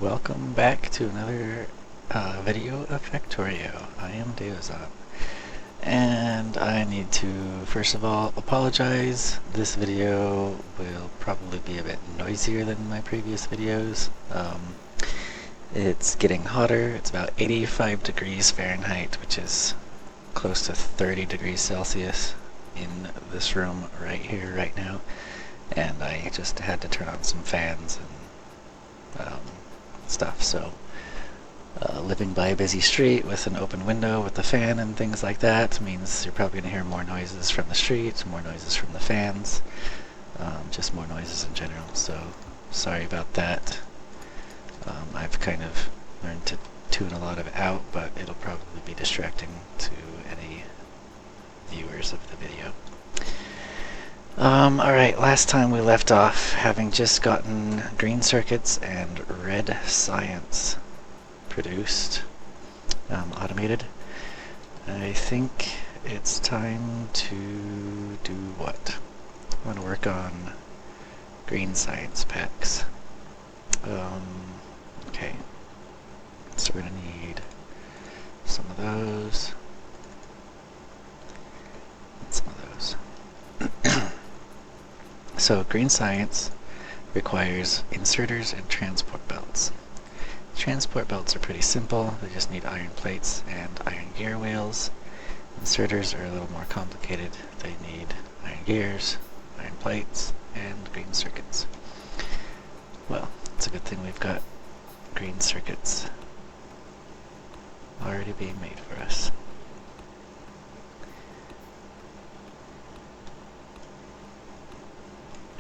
Welcome back to another video of Factorio. I am Deozaan, and I need to first of all apologize. This video will probably be a bit noisier than my previous videos. It's getting hotter. It's about 85 degrees Fahrenheit, which is close to 30 degrees Celsius in this room right here, right now. And I just had to turn on some fans and stuff, so living by a busy street with an open window with the fan and things like that means you're probably going to hear more noises from the street, more noises from the fans, just more noises in general, so sorry about that. I've kind of learned to tune a lot of it out, but it'll probably be distracting to any viewers of the video. Alright, last time we left off having just gotten green circuits and red science produced, automated. I think it's time to do what? I want to work on green science packs. Okay, so we're going to need some of those and some of those. So green science requires inserters and transport belts. Transport belts are pretty simple. They just need iron plates and iron gear wheels. Inserters are a little more complicated. They need iron gears, iron plates, and green circuits. Well, it's a good thing we've got green circuits already being made for us.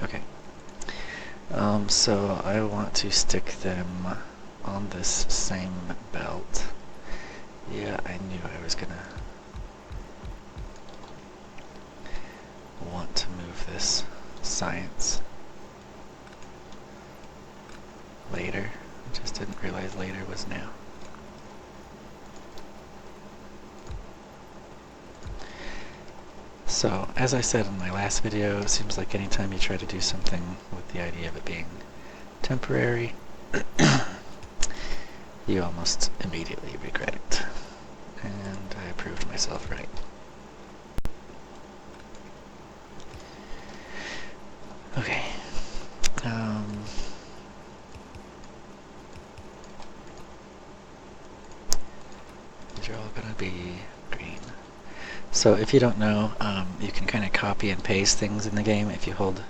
Okay. So I want to stick them on this same belt. Yeah, I knew I was gonna want to move this science later. I just didn't realize later was now. So, as I said in my last video, it seems like anytime you try to do something with the idea of it being temporary, you almost immediately regret it. And I proved myself right. Okay. These are all gonna be green. So if you don't know, you can kind of copy and paste things in the game. If you hold,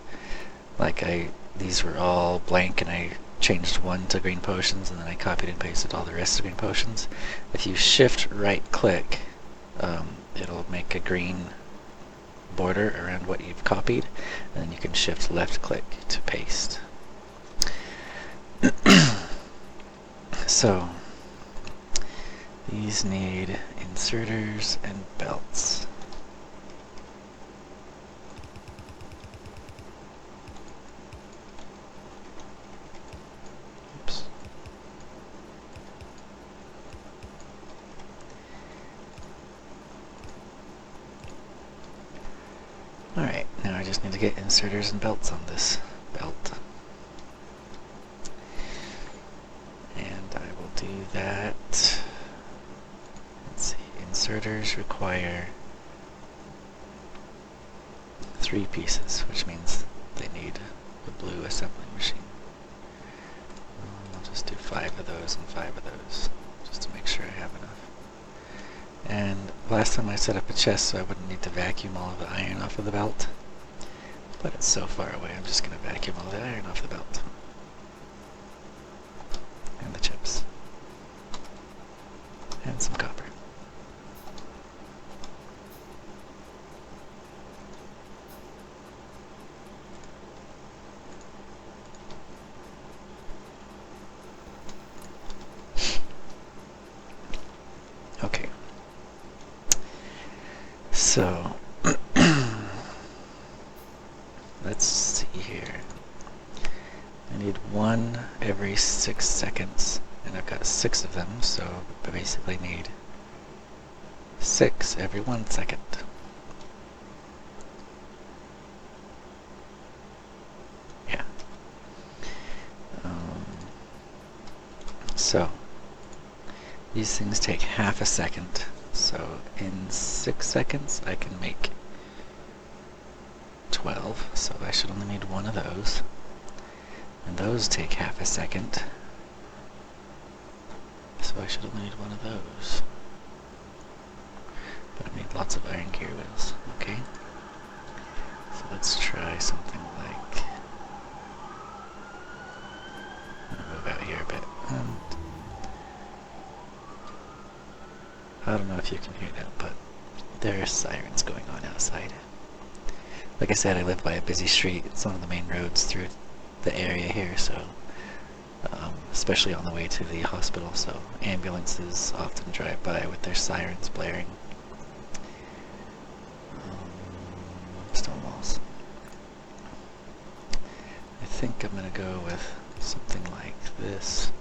these were all blank and I changed one to green potions and then I copied and pasted all the rest of green potions. If you shift right click, it'll make a green border around what you've copied, and then you can shift left click to paste. So these need inserters and belts. Oops. Alright, now I just need to get inserters and belts on this belt. And I will do that. Let's see, inserters require 3 pieces, which means they need the blue assembling machine. I'll just do 5 of those and 5 of those, just to make sure I have enough. And last time I set up a chest so I wouldn't need to vacuum all of the iron off of the belt. But it's so far away, I'm just going to vacuum all the iron off the belt. And the chips. And some copper. Okay. So, let's see here. I need one every 6 seconds, and I've got 6 of them, so I basically need 6 every 1 second. Yeah. So, these things take half a second. So, in 6 seconds, I can make 12. So, I should only need one of those. And those take half a second. So, I should only need one of those. But I need lots of iron gear wheels. Okay. So, let's try something like... I'll move out here a bit. I don't know if you can hear that, but there are sirens going on outside. Like I said, I live by a busy street. It's one of the main roads through the area here, so especially on the way to the hospital, so ambulances often drive by with their sirens blaring. Stone walls. I think I'm gonna go with something like this.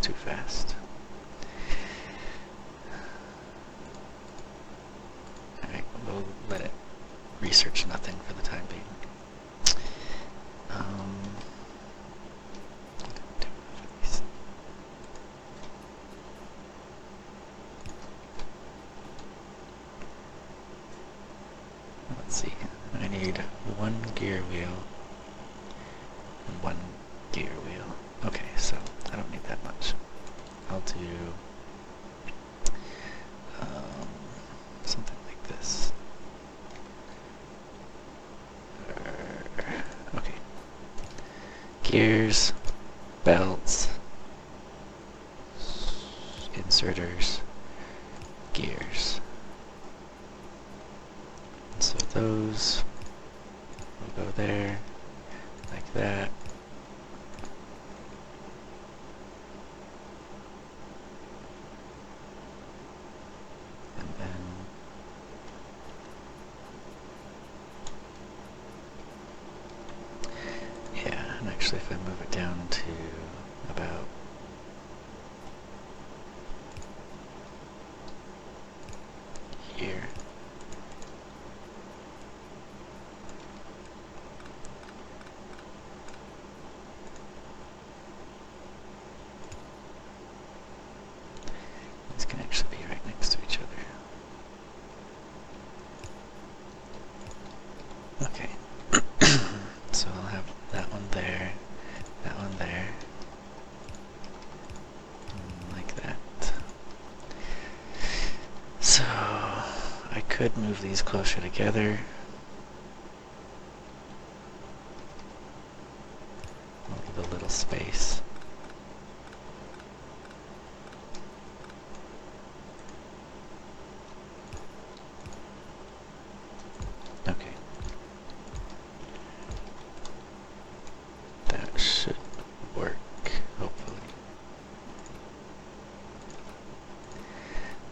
Too fast. Alright, we'll let it research nothing for the time being. Let's see. I need one gear wheel and one gear wheel. Okay, so I don't need that much. I'll do something like this. Okay. Gears, belts, inserters, gears. And so those will go there, like that. Actually, if I move it down to about here, these can actually be right next to each other. Okay. So I'll have that one there, that one there, like that. So I could move these closer together. I'll leave a little space. Okay. Should work, hopefully.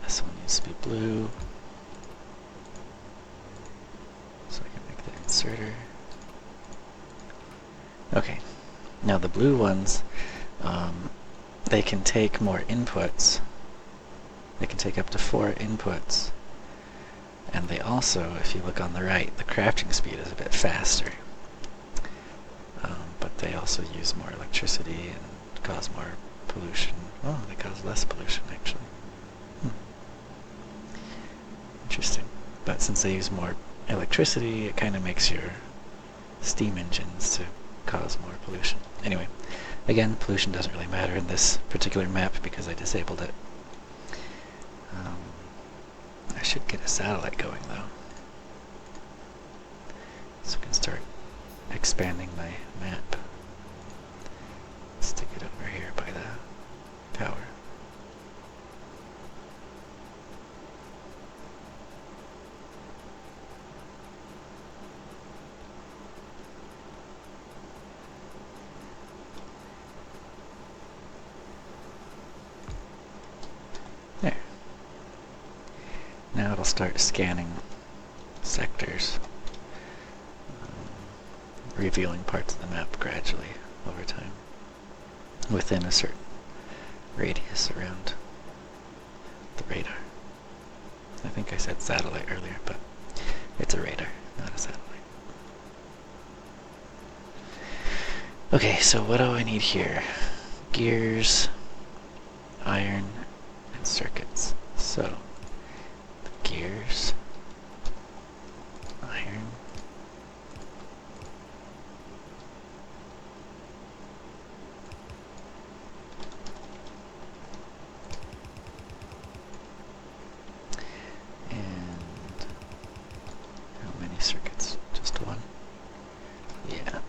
This one needs to be blue, so I can make the inserter. Okay, now the blue ones, they can take more inputs. They can take up to 4 inputs. And they also, if you look on the right, the crafting speed is a bit faster. But they also use more electricity and cause more pollution. Oh, they cause less pollution, actually. Interesting. But since they use more electricity, it kind of makes your steam engines to cause more pollution. Anyway, again, pollution doesn't really matter in this particular map because I disabled it. I should get a satellite going, though. So we can start expanding my map. Stick it over here by the tower. There. Now it'll start scanning sectors, revealing parts of the map gradually over time within a certain radius around the radar. I think I said satellite earlier, but It's a radar, not a satellite. Okay, so what do I need here? Gears, iron, and circuits. So, the gears, iron, and how many circuits? Just one? Yeah.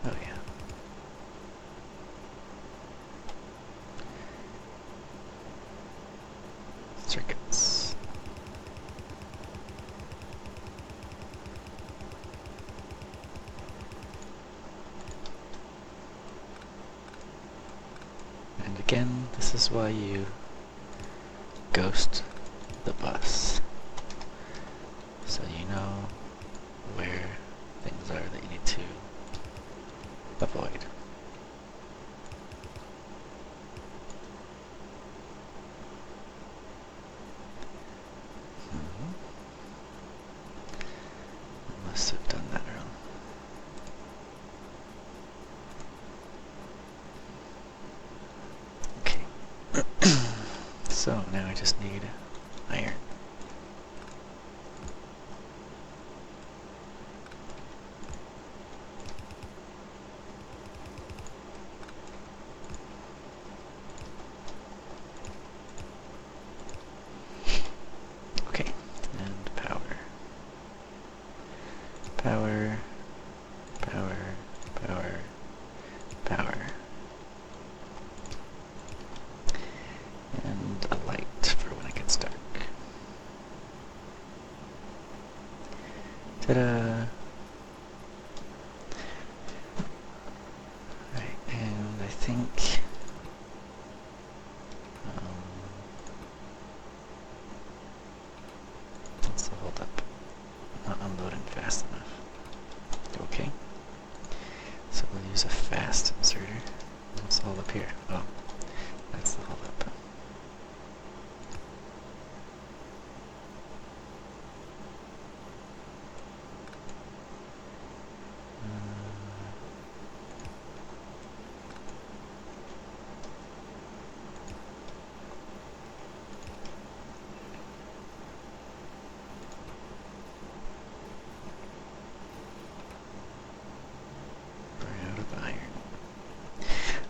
Oh yeah. Circuits. And again, this is why you ghost the bus. So you know where things are that you need to avoid. I must have done that wrong. Okay. So now I just need iron. Okay, and power. Power, power, power, power. And a light for when it gets dark. Ta-da! Right, and I think what's the hold up? Not unloading fast enough. Okay. So we'll use a fast inserter. What's all up here? Oh, that's the hold up.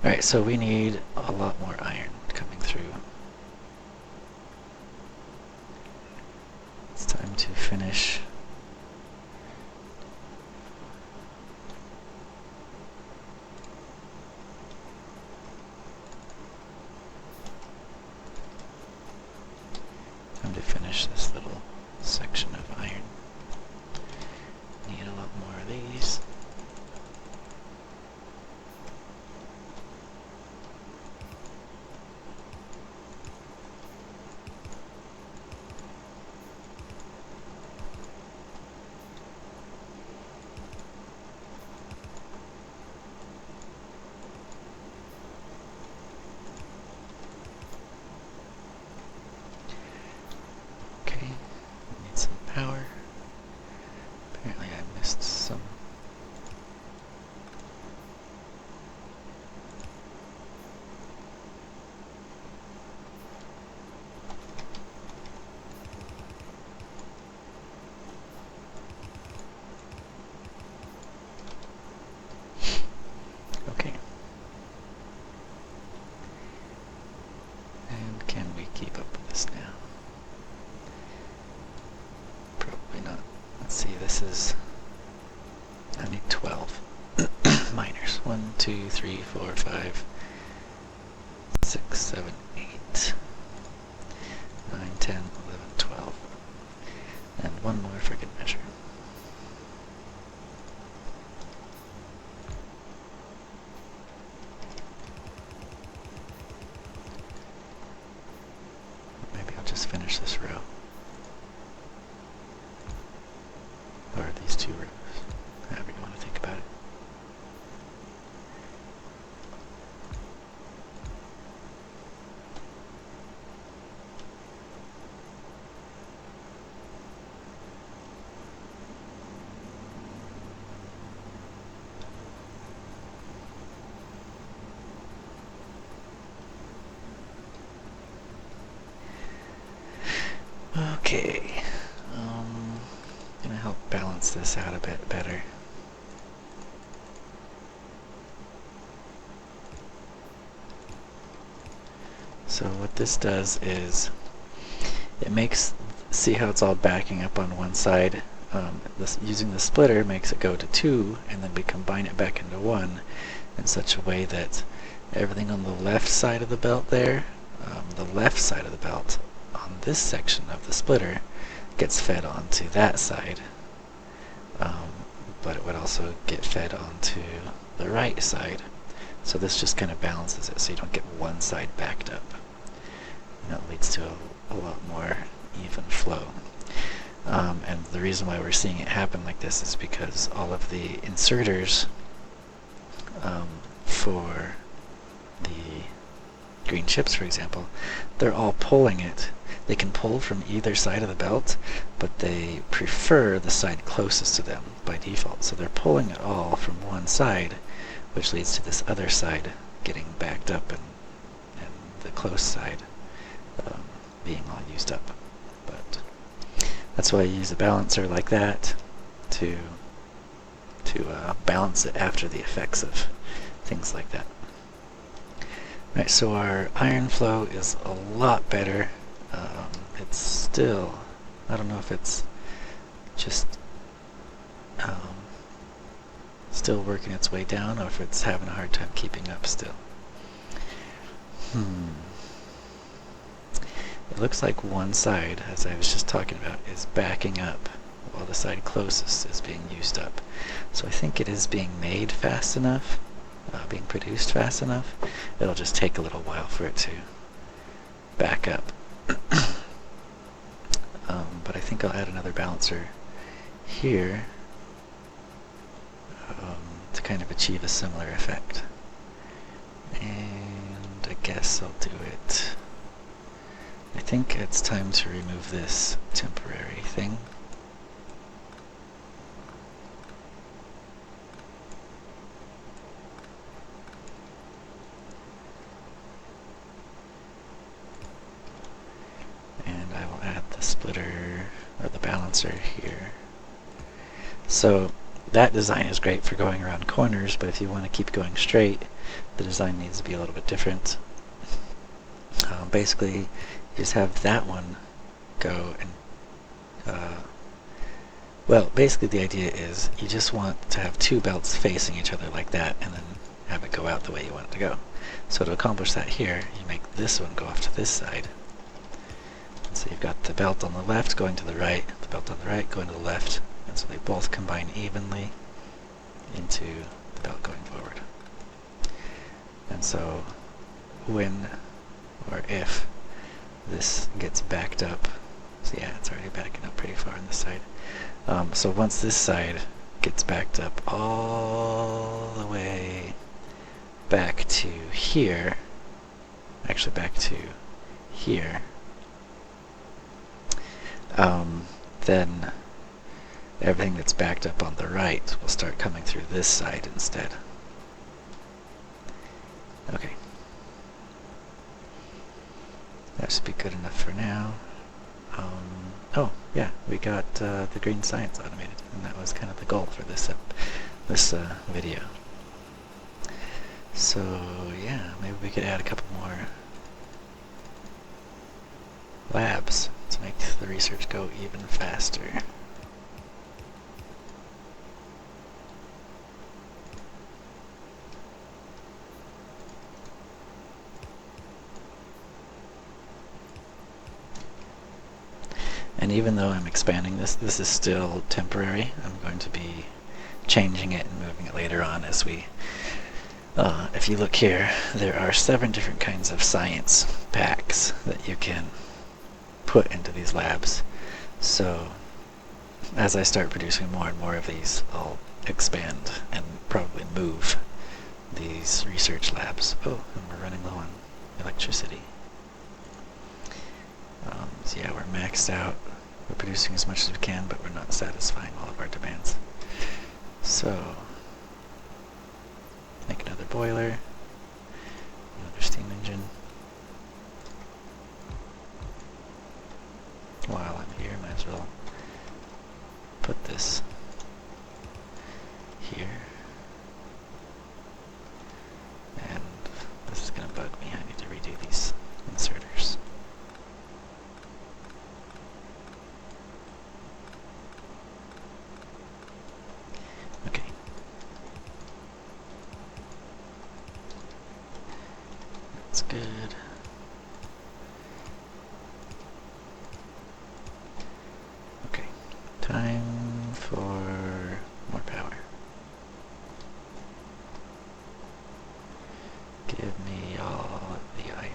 Alright, so we need a lot more iron coming through. It's time to finish. Time to finish this little section of iron. Need a lot more of these. Power. Apparently I missed some. Okay. And can we keep up with this now? Probably not. Let's see, this is, I need 12 miners. 1, 2, 3, 4, 5, 6, 7, 8, 9, 10, 11, 12. And one more for good measure. Maybe I'll just finish this row. Or these two rows, however you want to think about it. Okay. Gonna help balance this out a bit better. So what this does is it makes, see how it's all backing up on one side? Using the splitter makes it go to 2, and then we combine it back into 1 in such a way that everything on the left side of the belt there, the left side of the belt on this section of the splitter gets fed onto that side, but it would also get fed onto the right side. So this just kind of balances it so you don't get one side backed up. And that leads to a lot more even flow. And the reason why we're seeing it happen like this is because all of the inserters for the green chips, for example, they're all pulling it. They can pull from either side of the belt, but they prefer the side closest to them by default. So they're pulling it all from one side, which leads to this other side getting backed up and the close side being all used up. But that's why I use a balancer like that to balance it after the effects of things like that. Right, so our iron flow is a lot better. It's still, I don't know if it's just still working its way down or if it's having a hard time keeping up still. It looks like one side, as I was just talking about, is backing up while the side closest is being used up. So I think it is being made fast enough, being produced fast enough. It'll just take a little while for it to back up. But I think I'll add another balancer here to kind of achieve a similar effect. And I guess I'll do it. I think it's time to remove this temporary thing. And I will add the splitter, or the balancer here. So that design is great for going around corners, but if you want to keep going straight, the design needs to be a little bit different. Basically, you just have that one go and, well, basically the idea is you just want to have two belts facing each other like that and then have it go out the way you want it to go. So to accomplish that here, you make this one go off to this side. And so you've got the belt on the left going to the right, the belt on the right going to the left, and so they both combine evenly into the belt going forward. And so when or if this gets backed up, so yeah, it's already backing up pretty far on this side. So once this side gets backed up all the way back to here, actually back to here, then everything that's backed up on the right will start coming through this side instead. Okay. That should be good enough for now. Oh, yeah, we got the green science automated, and that was kind of the goal for this video. So, yeah, maybe we could add a couple more labs to make the research go even faster. And even though I'm expanding this is still temporary. I'm going to be changing it and moving it later on as we, if you look here, there are 7 different kinds of science packs that you can put into these labs. So as I start producing more and more of these, I'll expand and probably move these research labs. Oh, and we're running low on electricity. So yeah, we're maxed out. We're producing as much as we can, but we're not satisfying all of our demands. So, make another boiler, another steam engine. While I'm shall put this here. And this is going to bug me. I need to redo these inserters. Okay. That's good. Okay. Time for more power. Give me all of the iron.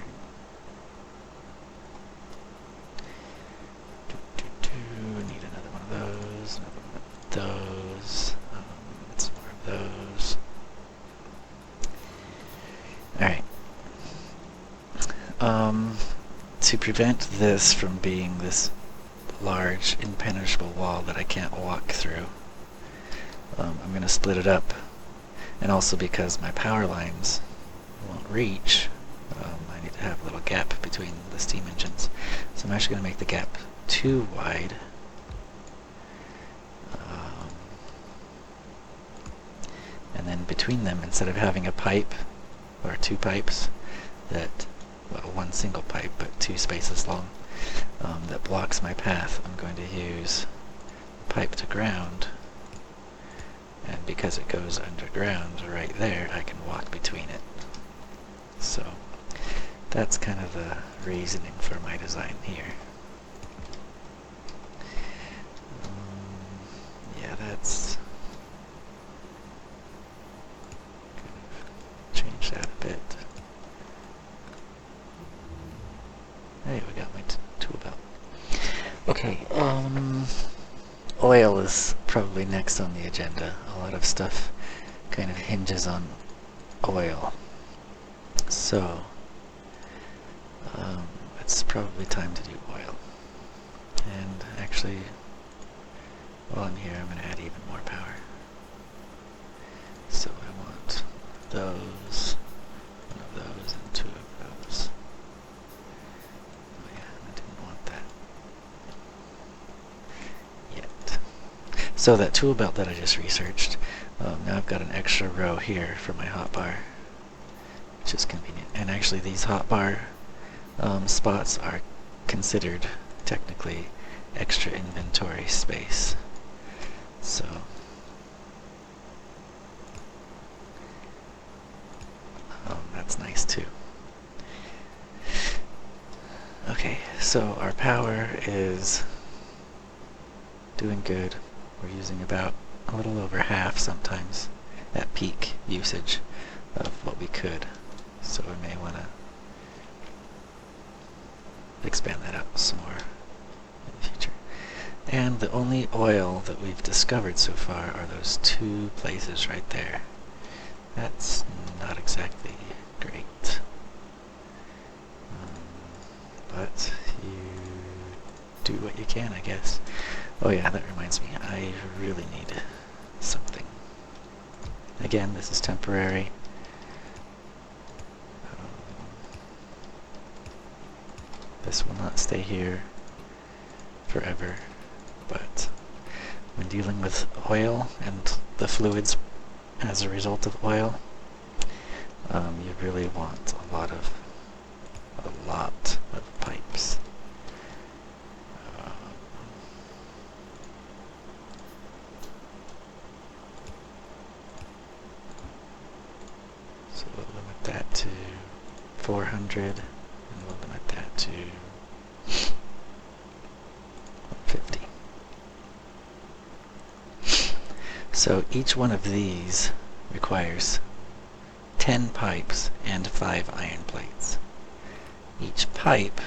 Need another one of those, another one of those, some more of those. Alright. To prevent this from being this large, impenetrable wall that I can't walk through, I'm going to split it up. And also because my power lines won't reach, I need to have a little gap between the steam engines. So I'm actually going to make the gap too wide. And then between them, instead of having a pipe or two pipes that, well, one single pipe but two spaces long, that blocks my path, I'm going to use pipe to ground. And because it goes underground right there, I can walk between it. So that's kind of the reasoning for my design here. Yeah, that's kind of change that a bit. Hey, we got my tool belt. Okay, oil is probably next on the agenda. A lot of stuff kind of hinges on oil. So, it's probably time to do oil. And actually, while I'm here, I'm going to add even more power. So I want those, one of those, and two of those. Oh yeah, I didn't want that yet. So that tool belt that I just researched, now I've got an extra row here for my hotbar, which is convenient. And actually these hotbar spots are considered technically extra inventory space. So that's nice too. Okay, so our power is doing good. We're using about a little over half sometimes at peak usage of what we could. So we may want to expand that out some more in the future. And the only oil that we've discovered so far are those two places right there. That's not exactly great. But you do what you can, I guess. Oh yeah, that reminds me, I really need something. Again, this is temporary. This will not stay here forever, but when dealing with oil and the fluids as a result of oil, you really want a lot of pipes. So we'll limit that to 400, and we'll limit that to 50. So each one of these requires 10 pipes and 5 iron plates. Each pipe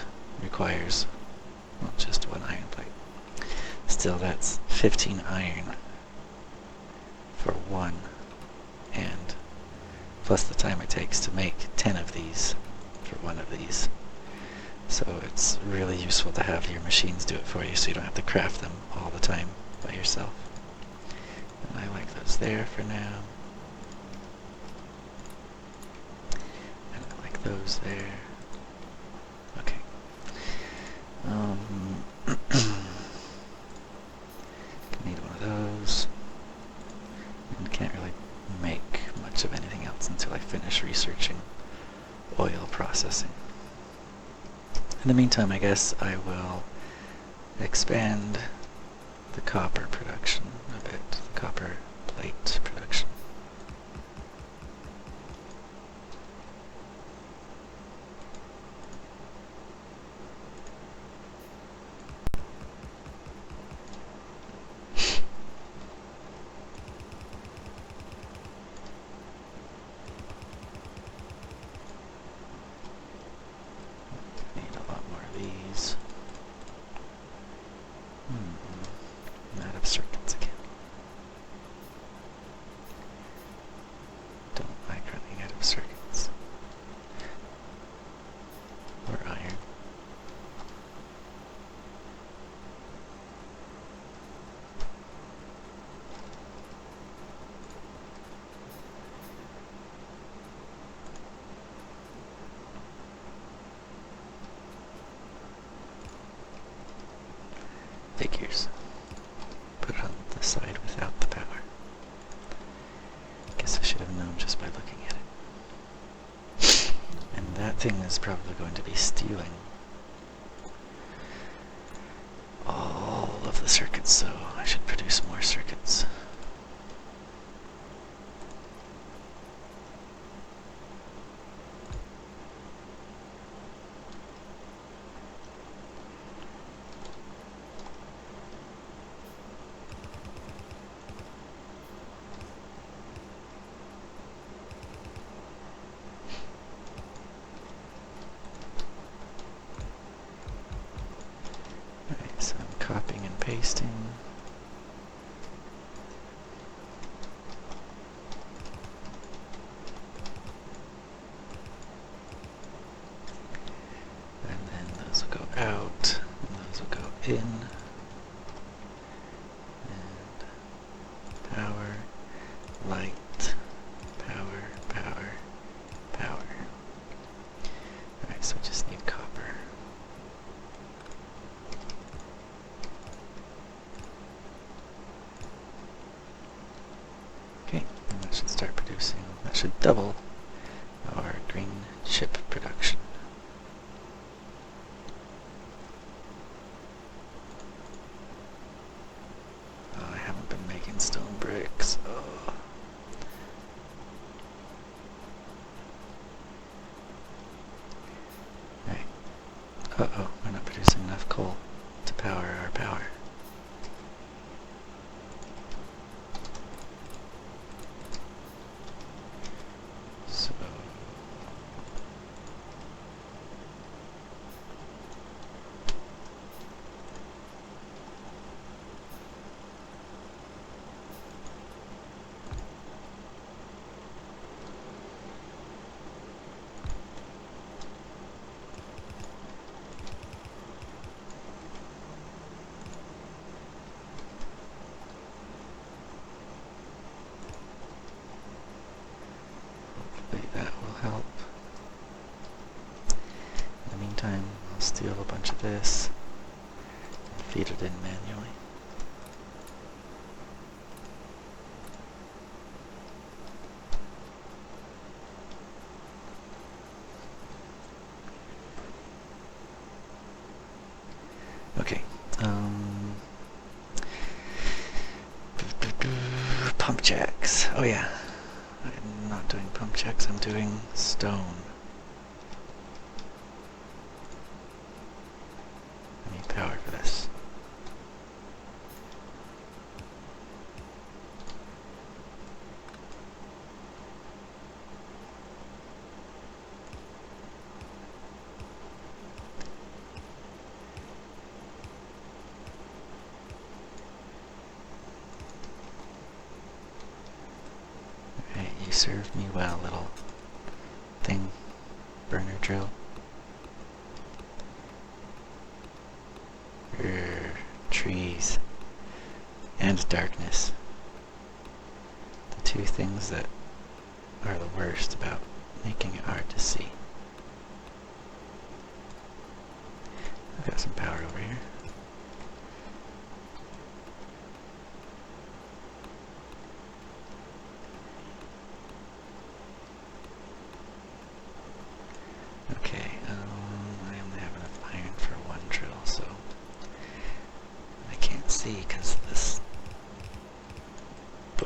requires, well, just one iron plate. Still, that's 15 iron for one, and plus the time it takes to make 10 of these for one of these. So it's really useful to have your machines do it for you so you don't have to craft them all the time by yourself. And I like those there for now. And I like those there. Okay. In the meantime, I guess I will expand the copper production a bit, the copper plate production. I'm out of circuits again. Don't like running out of circuits. Or iron. Figures. Put it on the side without the power. Guess I should have known just by looking at it. And that thing is probably going to be stealing all of the circuits, so I should produce more circuits. So I'm copying and pasting. And then those will go out, and those will go in. And power, light, power, power, power. Alright, so we just need copper. Okay, and that should start producing, that should double our green chip production. Oh, I haven't been making stone bricks. Oh. Right. Uh-oh, we're not producing enough coal to power our power. So hopefully that will help. In the meantime, I'll steal a bunch of this and feed it in manually. Okay, pump jacks. Oh yeah, I'm not doing pump jacks, I'm doing stone. I need power for this. Alright, you served me well, little thing. Burner drill. Trees. And darkness. The two things that are the worst about making it hard to see. I've got some power over here. Okay, I only have enough iron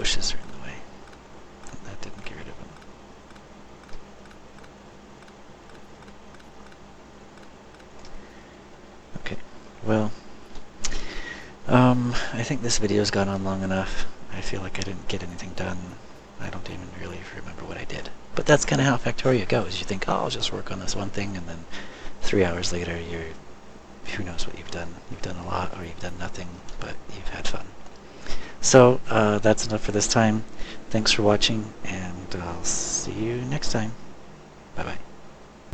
bushes are in the way. And that didn't get rid of them. Okay, well, I think this video's gone on long enough. I feel like I didn't get anything done. I don't even really remember what I did. But that's kind of how Factorio goes. You think, oh, I'll just work on this one thing, and then 3 hours later, who knows what you've done. You've done a lot, or you've done nothing, but you've had fun. So, that's enough for this time. Thanks for watching, and I'll see you next time. Bye-bye.